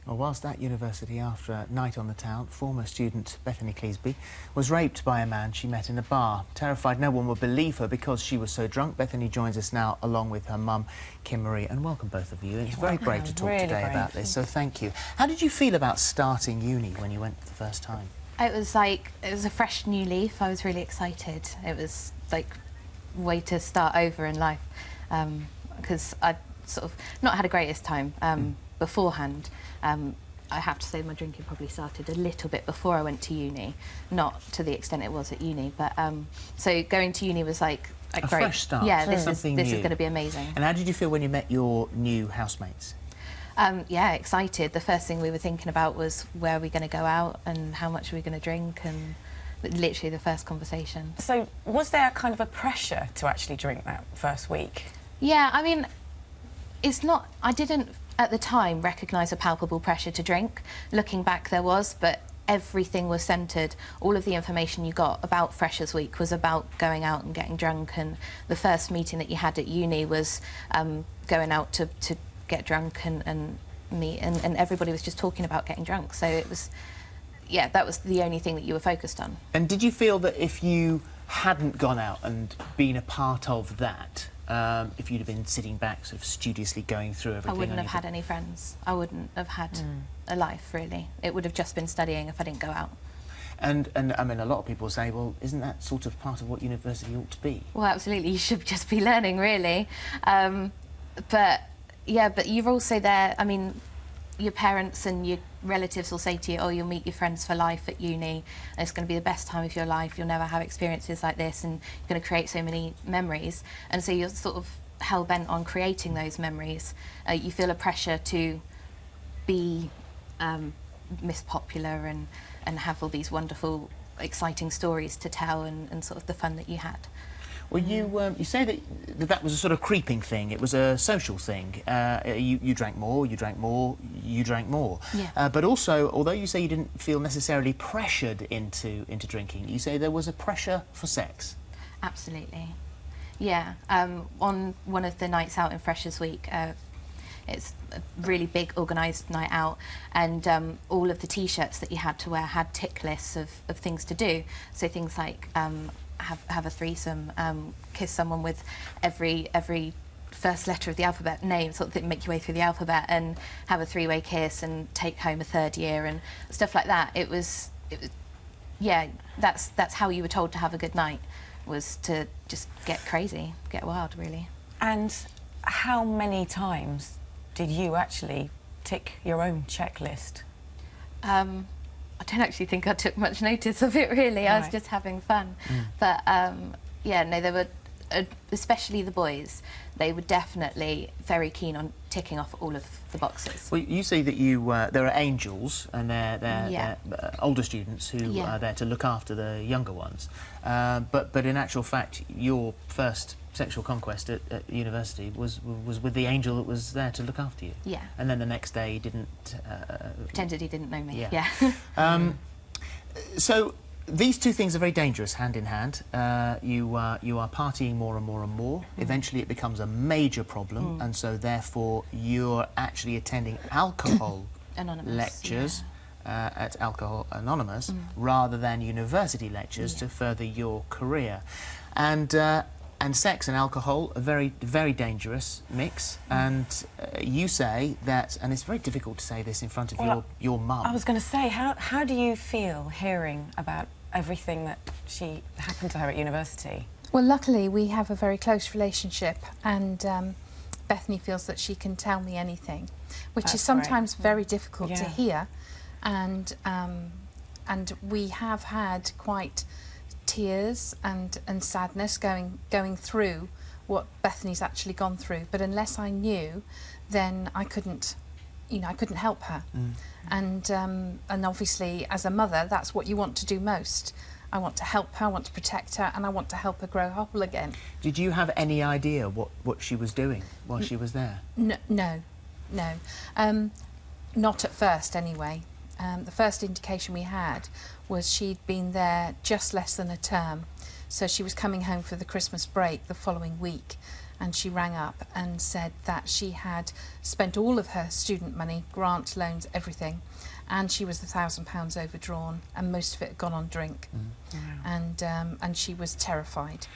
Well, whilst at university after a night on the town, former student Bethany Cleasby was raped by a man she met in a bar. Terrified no one would believe her because she was so drunk, Bethany joins us now along with her mum, Kim Marie, and welcome both of you. It's very brave to talk today about this, so thank you. How did you feel about starting uni when you went for the first time? It was a fresh new leaf. I was really excited. It was like a way to start over in life, because I'd sort of not had a greatest time beforehand. I have to say my drinking probably started a little bit before I went to uni, not to the extent it was at uni, but so going to uni was like a great fresh start. Yeah, this is new. going to be amazing. And how did you feel when you met your new housemates? Yeah, excited. The first thing we were thinking about was where are we going to go out and how much are we going to drink, and literally the first conversation. So was there kind of a pressure to actually drink that first week? Yeah, I mean, it's not, I didn't at the time recognise a palpable pressure to drink. Looking back there was, but everything was centred, all of the information you got about Freshers Week was about going out and getting drunk, and the first meeting that you had at uni was going out to get drunk and meet, and everybody was just talking about getting drunk, so it was, yeah, that was the only thing that you were focused on. And did you feel that if you hadn't gone out and been a part of that, if you'd have been sitting back sort of studiously going through everything? I wouldn't have had any friends. I wouldn't have had a life, really. It would have just been studying if I didn't go out. And I mean, a lot of people say, well, isn't that sort of part of what university ought to be? Well, absolutely, you should just be learning, really. But, yeah, but you're also there, I mean, your parents and your relatives will say to you, oh, you'll meet your friends for life at uni, and it's going to be the best time of your life, you'll never have experiences like this, and you're going to create so many memories. And so you're sort of hell-bent on creating those memories. You feel a pressure to be Miss Popular and have all these wonderful, exciting stories to tell, and sort of the fun that you had. Well, you say that was a sort of creeping thing. It was a social thing. You drank more, you drank more, you drank more. Yeah. But also, although you say you didn't feel necessarily pressured into drinking, you say there was a pressure for sex. Absolutely. Yeah. On one of the nights out in Freshers Week, it's a really big organised night out, and all of the T-shirts that you had to wear had tick lists of things to do. So things like have a threesome, kiss someone with every first letter of the alphabet name, sort of make your way through the alphabet, and have a three-way kiss, and take home a third year, and stuff like that. It was yeah, that's how you were told to have a good night, was to just get crazy, get wild, really. And how many times did you actually tick your own checklist? I don't actually think I took much notice of it, really. Right. I was just having fun. But, yeah, no, there were, especially the boys, they were definitely very keen on ticking off all of the boxes. Well, you say that there are angels, and they're older students who are there to look after the younger ones. But in actual fact, your first sexual conquest at university was with the angel that was there to look after you. Yeah. And then the next day he didn't... pretended he didn't know me. Yeah. Yeah. So these two things are very dangerous, hand in hand. You are partying more and more and more. Eventually it becomes a major problem, and so therefore you're actually attending alcohol lectures at Alcohol Anonymous rather than university lectures to further your career. And sex and alcohol, a very, very dangerous mix. And you say that, and it's very difficult to say this in front of your mum. I was going to say, how do you feel hearing about everything that happened to her at university? Well, luckily we have a very close relationship, and Bethany feels that she can tell me anything, which is sometimes very difficult to hear. And we have had quite tears and sadness going through what Bethany's actually gone through, but unless I knew, then I couldn't help her. And obviously as a mother, that's what you want to do most. I want to help her, I want to protect her, and I want to help her grow whole again. Did you have any idea what she was doing while she was there? No, not at first anyway. The first indication we had was she'd been there just less than a term. So she was coming home for the Christmas break the following week, and she rang up and said that she had spent all of her student money, grant, loans, everything, and she was £1,000 overdrawn, and most of it had gone on drink. Mm. Wow. And she was terrified.